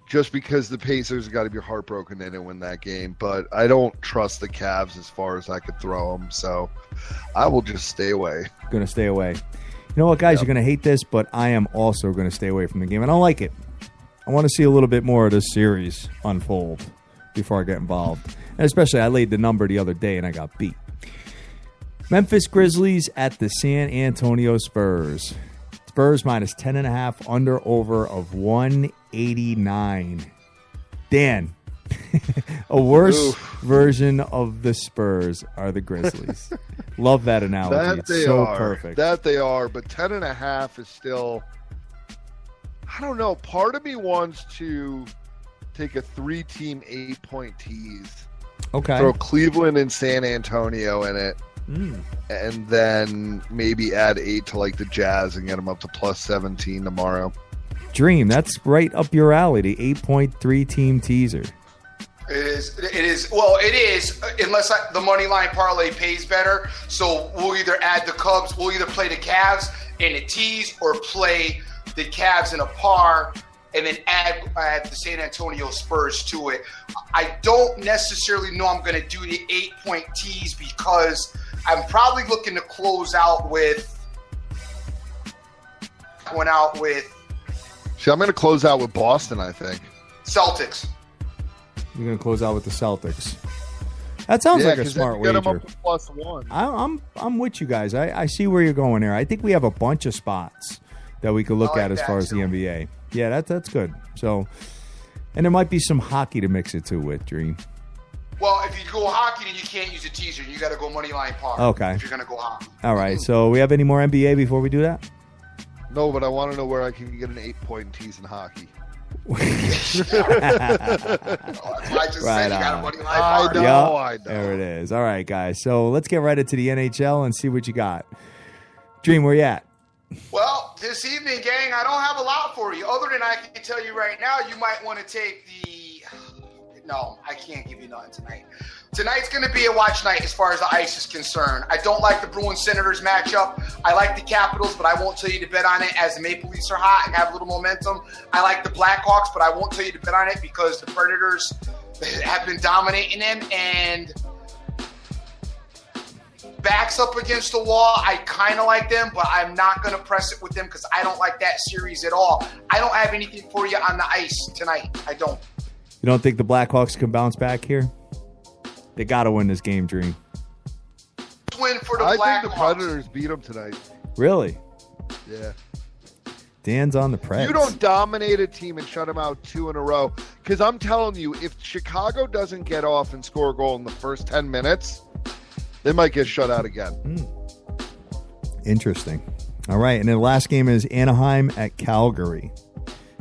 Just because the Pacers got to be heartbroken they didn't win that game. But I don't trust the Cavs as far as I could throw them. So I will just stay away. Going to stay away. You know what, guys? You're going to hate this, but I am also going to stay away from the game. I don't like it. I want to see a little bit more of this series unfold before I get involved. And especially, I laid the number the other day and I got beat. Memphis Grizzlies at the San Antonio Spurs. Spurs -10.5, under-over of 189. Dan, a worse version of the Spurs are the Grizzlies. Love that analogy. It's so perfect. That they are, but 10.5 is still, I don't know. Part of me wants to take a 3-team 8-point tease. Okay. Throw Cleveland and San Antonio in it. And then maybe add 8 to like the Jazz and get them up to +17 tomorrow. Dream, that's right up your alley, the 8.3 team teaser. It is. Well, it is, unless the money line parlay pays better. So we'll either add the Cubs, we'll either play the Cavs in a tease or play the Cavs in a par and then add the San Antonio Spurs to it. I don't necessarily know I'm going to do the 8-point tease because I'm probably looking to close out with See, I'm going to close out with Boston, I think. Celtics. You're going to close out with the Celtics. That sounds like a 'cause smart then you get 'em wager. up to +1. I'm with you guys. I see where you're going there. I think we have a bunch of spots that we could look I like at as that far as the too. NBA. Yeah, that's good. So, and there might be some hockey to mix it too with, Dream. Well, if you go hockey, then you can't use a teaser. You got to go money line par. Okay. If you're going to go hockey. All right. So we have any more NBA before we do that? No, but I want to know where I can get an 8-point tease in hockey. That's why I just Right said you got on. a money line I par. know. Yup. I know. There it is. All right, guys. So let's get right into the NHL and see what you got. Dream, where you at? Well, this evening, gang, I don't have a lot for you. Other than I can tell you right now, you might want to take the... No, I can't give you nothing tonight. Tonight's going to be a watch night as far as the ice is concerned. I don't like the Bruins-Senators matchup. I like the Capitals, but I won't tell you to bet on it as the Maple Leafs are hot and have a little momentum. I like the Blackhawks, but I won't tell you to bet on it because the Predators have been dominating them. And backs up against the wall, I kind of like them, but I'm not going to press it with them because I don't like that series at all. I don't have anything for you on the ice tonight. I don't. You don't think the Blackhawks can bounce back here? They got to win this game, Dream. Win for the I Blackhawks. think the Predators beat them tonight. Really? Yeah. Dan's on the Preds. You don't dominate a team and shut them out 2 in a row. Because I'm telling you, if Chicago doesn't get off and score a goal in the first 10 minutes, they might get shut out again. Interesting. All right, and then the last game is Anaheim at Calgary.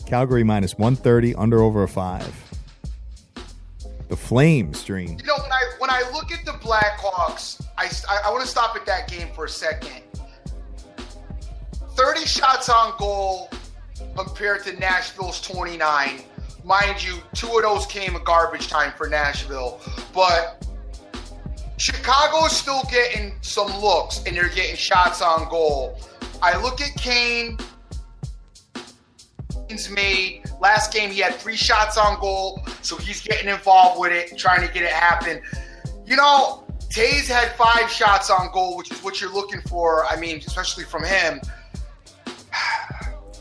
Calgary minus 130, under over a 5. The Flames, Dream. You know, when I look at the Blackhawks, I want to stop at that game for a second. 30 shots on goal compared to Nashville's 29. Mind you, 2 of those came in garbage time for Nashville. But Chicago is still getting some looks, and they're getting shots on goal. I look at Kane. Made last game, he had 3 shots on goal, so he's getting involved with it, trying to get it happen. You know, Taves had 5 shots on goal, which is what you're looking for. I mean, especially from him.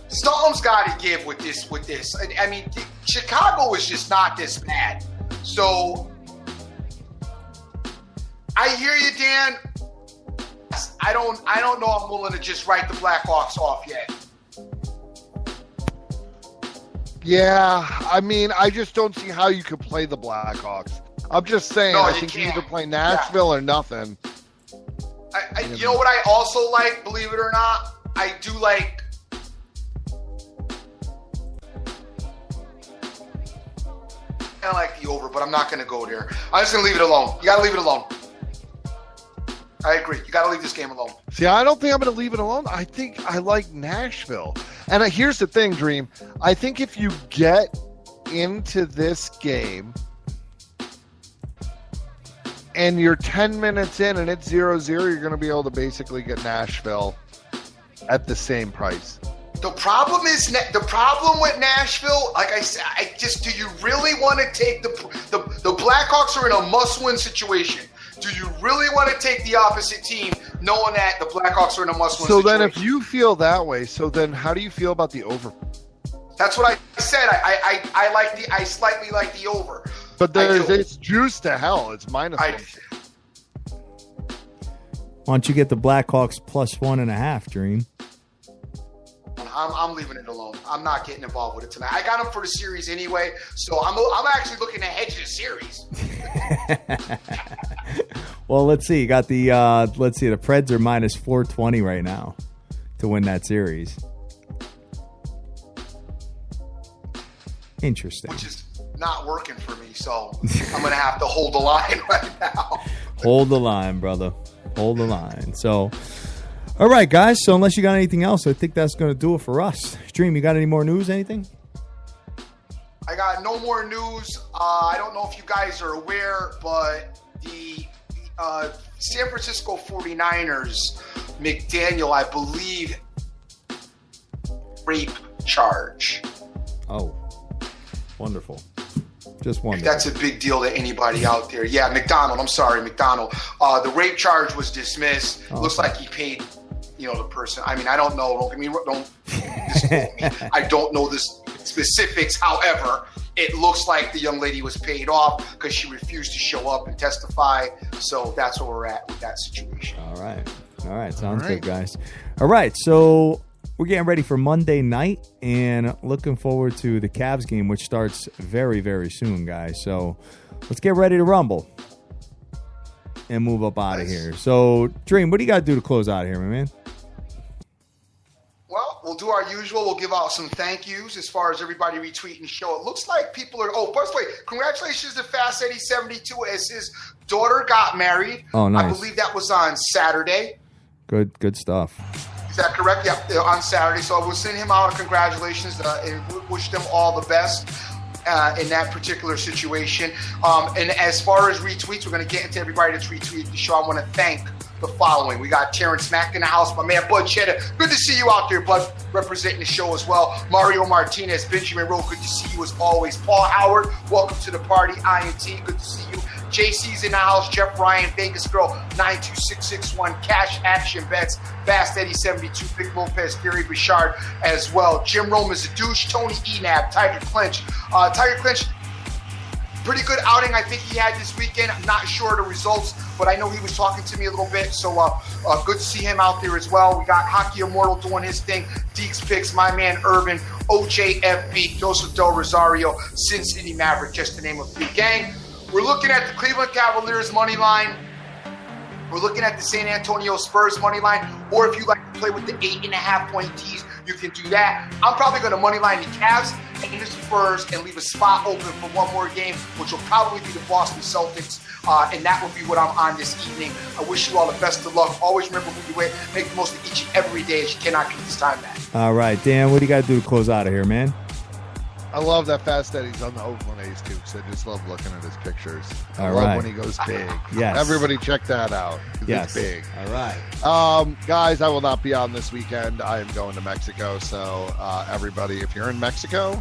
Something's got to give with this. I mean, Chicago is just not this bad. So I hear you, Dan. I don't know. I'm willing to just write the Blackhawks off yet. Yeah, I mean, I just don't see how you could play the Blackhawks. I'm just saying, No, I you think you can't. either play Nashville or nothing. You know what I also like, believe it or not? I do like... I like the over, but I'm not going to go there. I'm just going to leave it alone. You got to leave it alone. I agree. You got to leave this game alone. See, I don't think I'm going to leave it alone. I think I like Nashville. And here's the thing, Dream. I think if you get into this game and you're 10 minutes in and it's 0-0, you're going to be able to basically get Nashville at the same price. The problem with Nashville, like I said, do you really want to take the Blackhawks are in a must-win situation? Do you really want to take the opposite team, knowing that the Blackhawks are in a must-win So situation? then if you feel that way, so then how do you feel about the over? That's what I said. I slightly like the over. But it's juice to hell. It's minus I- 1. Why don't you get the Blackhawks plus 1.5, Dream? I'm leaving it alone. I'm not getting involved with it tonight. I got them for the series anyway, so I'm actually looking to hedge the series. Well, let's see. You got the the Preds are minus 420 right now to win that series. Interesting. Which is not working for me, so I'm going to have to hold the line right now. Hold the line, brother. Hold the line. So, all right, guys. So unless you got anything else, I think that's going to do it for us. Dream, you got any more news, anything? I got no more news. I don't know if you guys are aware, but the San Francisco 49ers, McDaniel, I believe, rape charge. Oh, wonderful. Just If wonderful. that's a big deal to anybody out there. Yeah, McDonald. I'm sorry, McDonald. The rape charge was dismissed. Oh, Looks okay. like he paid, the person. I mean, I don't know. Don't misquote me. I don't know the specifics. However, it looks like the young lady was paid off because she refused to show up and testify. So that's where we're at with that situation. All right. Sounds All good, right. guys. All right. So we're getting ready for Monday night and looking forward to the Cavs game, which starts very, very soon, guys. So let's get ready to rumble and move up out of Nice. here. So, Dream, what do you got to do to close out of here, my man? Well, we'll do our usual. We'll give out some thank yous as far as everybody retweeting the show. It looks like people are. Oh, by the way, congratulations to Fast Eddie 72 as his daughter got married. Oh, nice. I believe that was on Saturday. Good stuff. Is that correct? Yeah, on Saturday. So we'll send him out a congratulations and wish them all the best in that particular situation. And as far as retweets, we're going to get into everybody that's retweeted the show. I want to thank the following. We got Terrence Mack in the house, my man Bud Cheddar. Good to see you out there, Bud, representing the show as well. Mario Martinez, Benjamin Rowe, good to see you as always. Paul Howard, welcome to the party. INT, good to see you. JC's in the house. Jeff Ryan, Vegas Girl, 92661, Cash Action Bets, Fast Eddie 72, Big Lopez, Gary Bouchard as well. Jim Rome is a douche. Tony Enab, Tiger Clinch. Tiger Clinch, pretty good outing I think he had this weekend. I'm not sure of the results, but I know he was talking to me a little bit, so good to see him out there as well. We got Hockey Immortal doing his thing, Deeks Picks, my man Urban, OJFB, Joseph Del Rosario, Sin City Maverick, just to name a few. Gang, we're looking at the Cleveland Cavaliers money line. We're looking at the San Antonio Spurs money line, or if you like to play with the 8.5 point tees, you can do that. I'm probably going to money line the Cavs and the Spurs and leave a spot open for one more game, which will probably be the Boston Celtics, and that will be what I'm on this evening. I wish you all the best of luck. Always remember who you with. Make the most of each and every day, as you cannot keep this time back. All right, Dan, what do you got to do to close out of here, man? I love that Fast Eddie's on the Oakland A's too, because I just love looking at his pictures. I All love right. when he goes big. Yes. Everybody check that out. 'Cause Yes. It's big. All right. Guys, I will not be on this weekend. I am going to Mexico. So everybody, if you're in Mexico,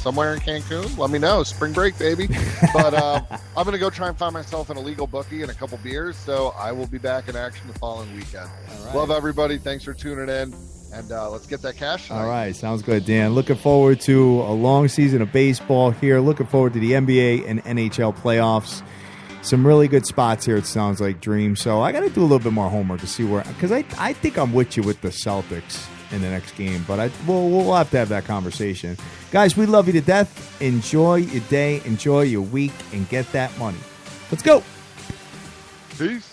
somewhere in Cancun, let me know. Spring break, baby. But I'm going to go try and find myself an illegal bookie and a couple beers. So I will be back in action the following weekend. All right. Love everybody. Thanks for tuning in. And let's get that cash tonight. All right, sounds good, Dan. Looking forward to a long season of baseball here. Looking forward to the NBA and NHL playoffs. Some really good spots here, it sounds like, Dream. So I got to do a little bit more homework to see where, because I think I'm with you with the Celtics in the next game, but we'll have to have that conversation. Guys, we love you to death. Enjoy your day, enjoy your week, and get that money. Let's go. Peace.